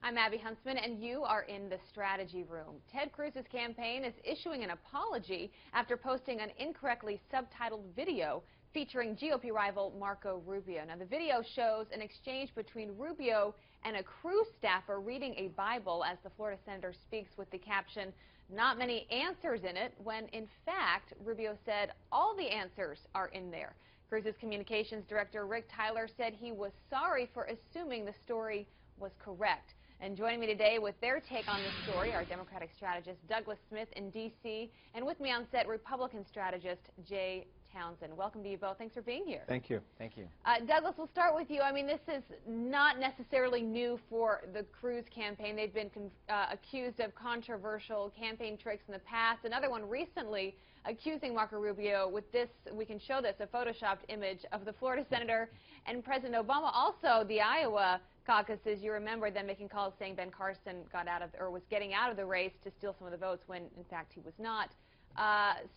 I'm Abby Huntsman, and you are in the strategy room. Ted Cruz's campaign is issuing an apology after posting an incorrectly subtitled video featuring GOP rival Marco Rubio. Now, the video shows an exchange between Rubio and a Cruz staffer reading a Bible as the Florida senator speaks with the caption, "Not many answers in it," when in fact, Rubio said all the answers are in there. Cruz's communications director, Rick Tyler, said he was sorry for assuming the story was correct. And joining me today with their take on the story are Democratic strategist Douglas Smith in D.C. and with me on set, Republican strategist Jay Townsend. Welcome to you both. Thanks for being here. Thank you. Thank you. Douglas, we'll start with you. I mean, this is not necessarily new for the Cruz campaign. They've been accused of controversial campaign tricks in the past. Another one recently accusing Marco Rubio with this, we can show this, a photoshopped image of the Florida senator and President Obama. Also, the Iowa caucuses, you remember them making calls saying Ben Carson was getting out of the race to steal some of the votes when, in fact, he was not.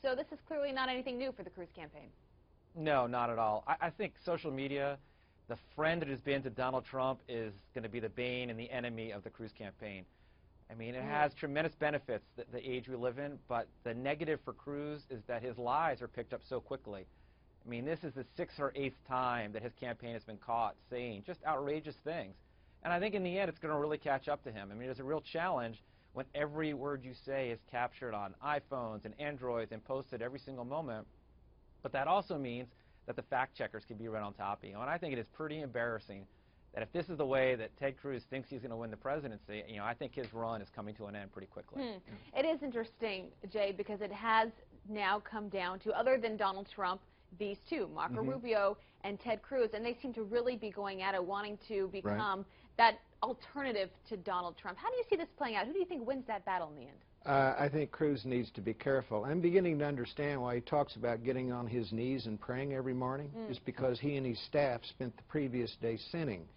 So this is clearly not anything new for the Cruz campaign. No, not at all. I think social media, the friend it has been to Donald Trump, is going to be the bane and the enemy of the Cruz campaign. I mean, it has tremendous benefits, the age we live in, but the negative for Cruz is that his lies are picked up so quickly. I mean, this is the 6th or 8th time that his campaign has been caught saying just outrageous things. And I think in the end, it's going to really catch up to him. I mean, there's a real challenge when every word you say is captured on iPhones and Androids and posted every single moment. But that also means that the fact checkers can be right on top of you. And I think it is pretty embarrassing that if this is the way that Ted Cruz thinks he's going to win the presidency, you know, I think his run is coming to an end pretty quickly. It is interesting, Jay, because it has now come down to, other than Donald Trump, these two, Marco Rubio and Ted Cruz, and they seem to really be going at it, wanting to become that alternative to Donald Trump. How do you see this playing out? Who do you think wins that battle in the end? I think Cruz needs to be careful. I'm beginning to understand why he talks about getting on his knees and praying every morning. It's because he and his staff spent the previous day sinning.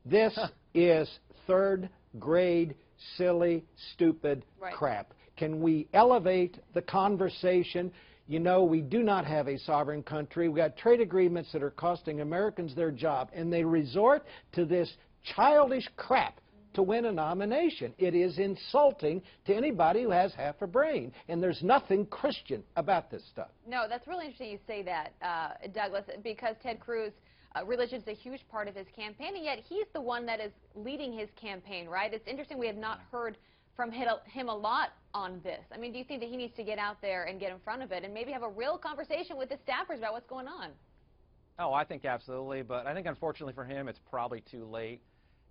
This is third-grade, silly, stupid crap. Can we elevate the conversation? You know, we do not have a sovereign country. We've got trade agreements that are costing Americans their job, and they resort to this childish crap to win a nomination. It is insulting to anybody who has half a brain, and there's nothing Christian about this stuff. No, that's really interesting you say that, Douglas, because Ted Cruz, religion is a huge part of his campaign, and yet he's the one that is leading his campaign, right? It's interesting we have not heard from him a lot on this. I mean, do you think that he needs to get out there and get in front of it and maybe have a real conversation with his staffers about what's going on? Oh, I think absolutely, but I think unfortunately for him, it's probably too late.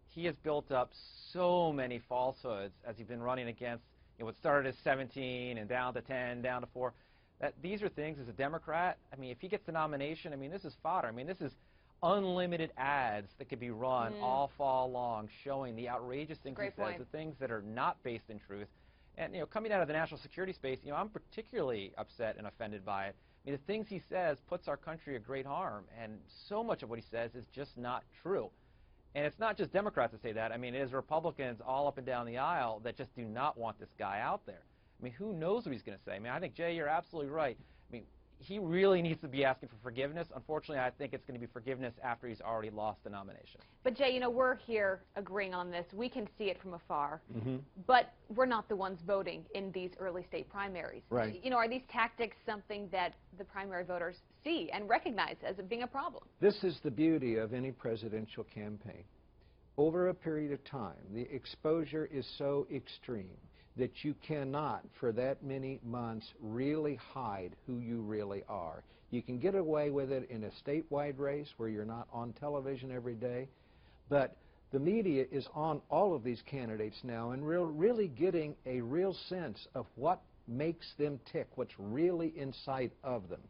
He has built up so many falsehoods as he's been running against, you know, what started as 17 and down to 10, down to 4. That these are things, as a Democrat, I mean, if he gets the nomination, I mean, this is fodder. I mean, this is unlimited ads that could be run all fall long showing the outrageous things he says, the things that are not based in truth. And, you know, coming out of the national security space, you know, I'm particularly upset and offended by it. I mean, the things he says puts our country at great harm, and so much of what he says is just not true. And it's not just Democrats that say that. I mean, it is Republicans all up and down the aisle that just do not want this guy out there. I mean, who knows what he's going to say? I mean, I think, Jay, you're absolutely right. I mean, he really needs to be asking for forgiveness. Unfortunately, I think it's going to be forgiveness after he's already lost the nomination. But, Jay, you know, we're here agreeing on this. We can see it from afar. But we're not the ones voting in these early state primaries. Right. You know, are these tactics something that the primary voters see and recognize as being a problem? This is the beauty of any presidential campaign. Over a period of time, the exposure is so extreme that you cannot, for that many months, really hide who you really are. You can get away with it in a statewide race where you're not on television every day, but the media is on all of these candidates now and really getting a real sense of what makes them tick, what's really inside of them.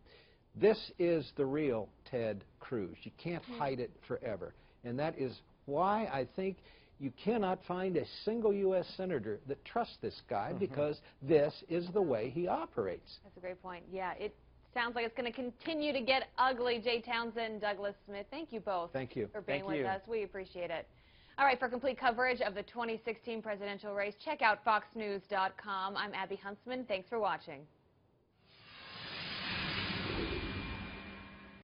This is the real Ted Cruz. You can't hide it forever, and that is why I think you cannot find a single U.S. senator that trusts this guy because this is the way he operates. That's a great point. Yeah, it sounds like it's going to continue to get ugly. Jay Townsend, Douglas Smith, thank you both for being with us. We appreciate it. All right, for complete coverage of the 2016 presidential race, check out foxnews.com. I'm Abby Huntsman. Thanks for watching.